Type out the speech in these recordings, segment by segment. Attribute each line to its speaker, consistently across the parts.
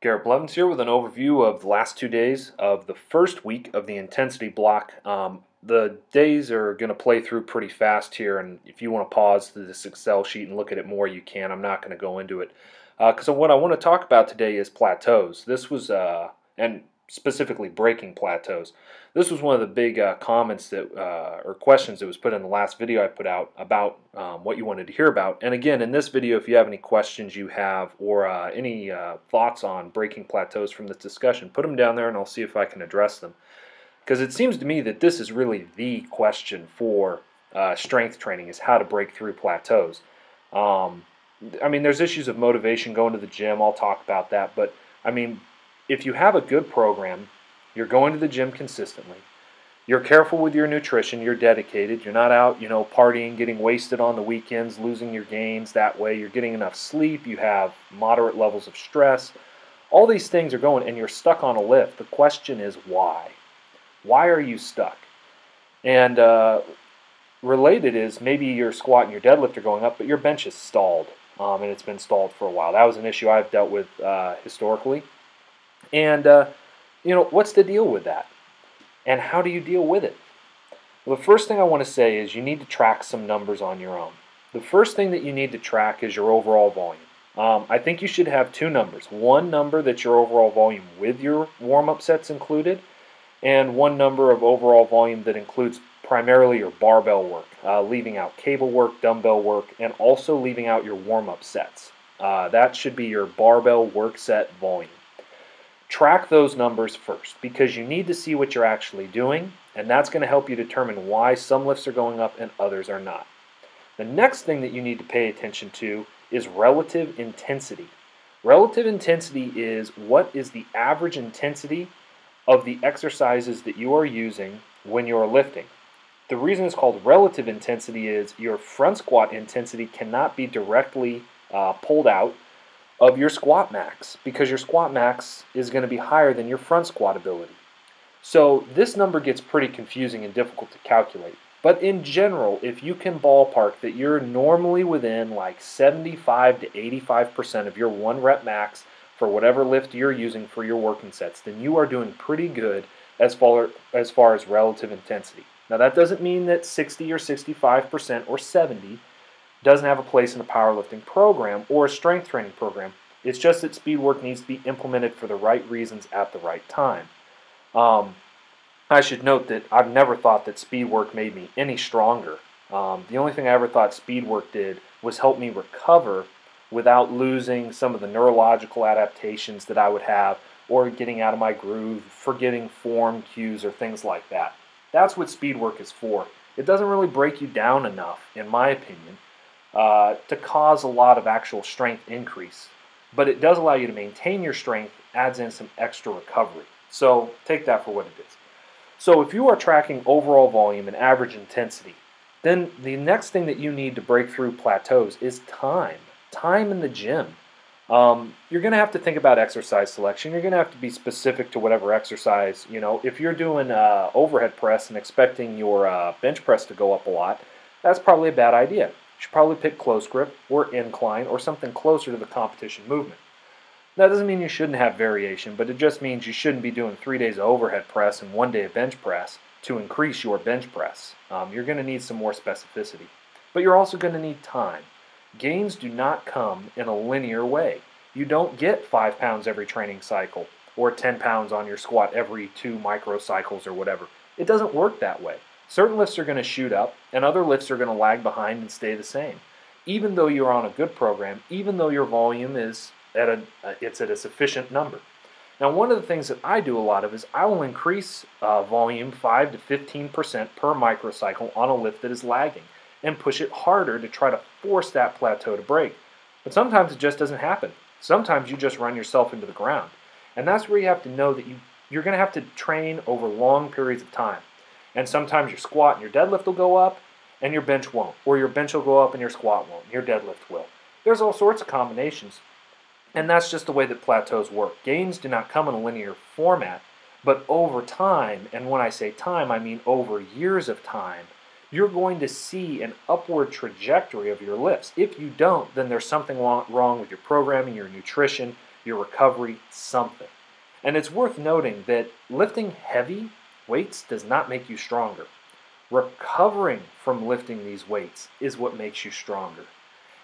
Speaker 1: Garrett Blevins here with an overview of the last 2 days of the first week of the intensity block. The days are going to play through pretty fast here, and if you want to pause this Excel sheet and look at it more, you can. I'm not going to go into it. Because what I want to talk about today is plateaus. This was, and specifically breaking plateaus. This was one of the big comments that, or questions that was put in the last video I put out about what you wanted to hear about. And again, in this video, if you have any questions you have or any thoughts on breaking plateaus from this discussion, put them down there and I'll see if I can address them. Because it seems to me that this is really the question for strength training, is how to break through plateaus. I mean, there's issues of motivation going to the gym. I'll talk about that. But, I mean, if you have a good program, you're going to the gym consistently, you're careful with your nutrition, you're dedicated, you're not out, partying, getting wasted on the weekends, losing your gains that way, you're getting enough sleep, you have moderate levels of stress, all these things are going, and you're stuck on a lift. The question is why? Why are you stuck? And related is maybe your squat and your deadlift are going up, but your bench is stalled, and it's been stalled for a while. That was an issue I've dealt with historically. And, what's the deal with that? And how do you deal with it? Well, the first thing I want to say is you need to track some numbers on your own. The first thing that you need to track is your overall volume. I think you should have two numbers. One number that's your overall volume with your warm-up sets included, and one number of overall volume that includes primarily your barbell work, leaving out cable work, dumbbell work, and also leaving out your warm-up sets. That should be your barbell work set volume. Track those numbers first, because you need to see what you're actually doing, and that's going to help you determine why some lifts are going up and others are not. The next thing that you need to pay attention to is relative intensity. Relative intensity is what is the average intensity of the exercises that you are using when you're lifting. The reason it's called relative intensity is your front squat intensity cannot be directly pulled out of your squat max, because your squat max is going to be higher than your front squat ability. So this number gets pretty confusing and difficult to calculate. But in general, if you can ballpark that you're normally within like 75 to 85% of your 1 rep max for whatever lift you're using for your working sets, then you are doing pretty good as far as relative intensity. Now that doesn't mean that 60 or 65% or 70 doesn't have a place in a powerlifting program or a strength training program. It's just that speed work needs to be implemented for the right reasons at the right time. I should note that I've never thought that speed work made me any stronger. The only thing I ever thought speed work did was help me recover without losing some of the neurological adaptations that I would have, or getting out of my groove, forgetting form cues or things like that. That's what speed work is for. It doesn't really break you down enough, in my opinion, to cause a lot of actual strength increase. But it does allow you to maintain your strength, adds in some extra recovery. So take that for what it is. So if you are tracking overall volume and average intensity, then the next thing that you need to break through plateaus is time. Time in the gym. You're going to have to think about exercise selection. You're going to have to be specific to whatever exercise. If you're doing overhead press and expecting your bench press to go up a lot, that's probably a bad idea. You should probably pick close grip or incline or something closer to the competition movement. That doesn't mean you shouldn't have variation, but it just means you shouldn't be doing 3 days of overhead press and 1 day of bench press to increase your bench press. You're going to need some more specificity. But you're also going to need time. Gains do not come in a linear way. You don't get 5 pounds every training cycle or 10 pounds on your squat every 2 microcycles or whatever. It doesn't work that way. Certain lifts are going to shoot up, and other lifts are going to lag behind and stay the same. Even though you're on a good program, even though your volume is at a sufficient number. Now, one of the things that I do a lot of is I will increase volume 5 to 15% per microcycle on a lift that is lagging, and push it harder to try to force that plateau to break. But sometimes it just doesn't happen. Sometimes you just run yourself into the ground. And that's where you have to know that you're going to have to train over long periods of time. And sometimes your squat and your deadlift will go up and your bench won't. Or your bench will go up and your squat won't. And your deadlift will. There's all sorts of combinations. And that's just the way that plateaus work. Gains do not come in a linear format, but over time, and when I say time, I mean over years of time, you're going to see an upward trajectory of your lifts. If you don't, then there's something wrong with your programming, your nutrition, your recovery something. And it's worth noting that lifting heavy weights does not make you stronger. Recovering from lifting these weights is what makes you stronger.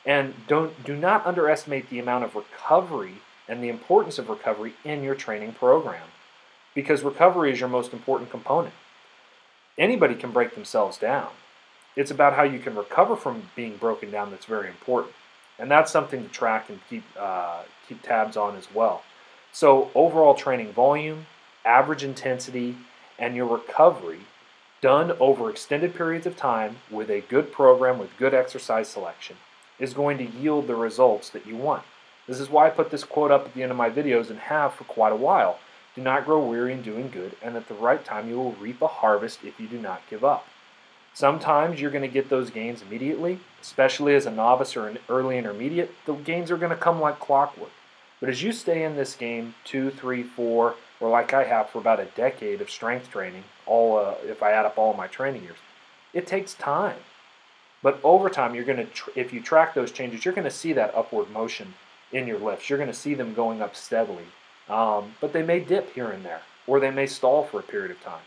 Speaker 1: And do not underestimate the amount of recovery and the importance of recovery in your training program, because recovery is your most important component. Anybody can break themselves down. It's about how you can recover from being broken down that's very important. And that's something to track and keep tabs on as well. So overall training volume, average intensity, and your recovery done over extended periods of time with a good program with good exercise selection is going to yield the results that you want. This is why I put this quote up at the end of my videos and have for quite a while. Do not grow weary in doing good, and at the right time you will reap a harvest if you do not give up. Sometimes you're going to get those gains immediately, especially as a novice or an early intermediate. The gains are going to come like clockwork. But as you stay in this game 2, 3, 4, or like I have for about a decade of strength training, if I add up all of my training years, it takes time. But over time, you're going to, if you track those changes, you're going to see that upward motion in your lifts. You're going to see them going up steadily. But they may dip here and there, or they may stall for a period of time.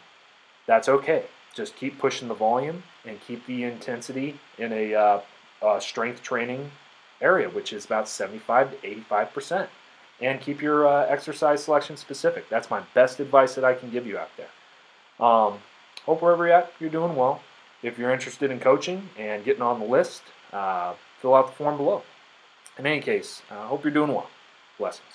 Speaker 1: That's okay. Just keep pushing the volume and keep the intensity in a strength training area, which is about 75 to 85%. And keep your exercise selection specific. That's my best advice that I can give you out there. Hope wherever you're at, you're doing well. If you're interested in coaching and getting on the list, fill out the form below. In any case, hope you're doing well. Blessings.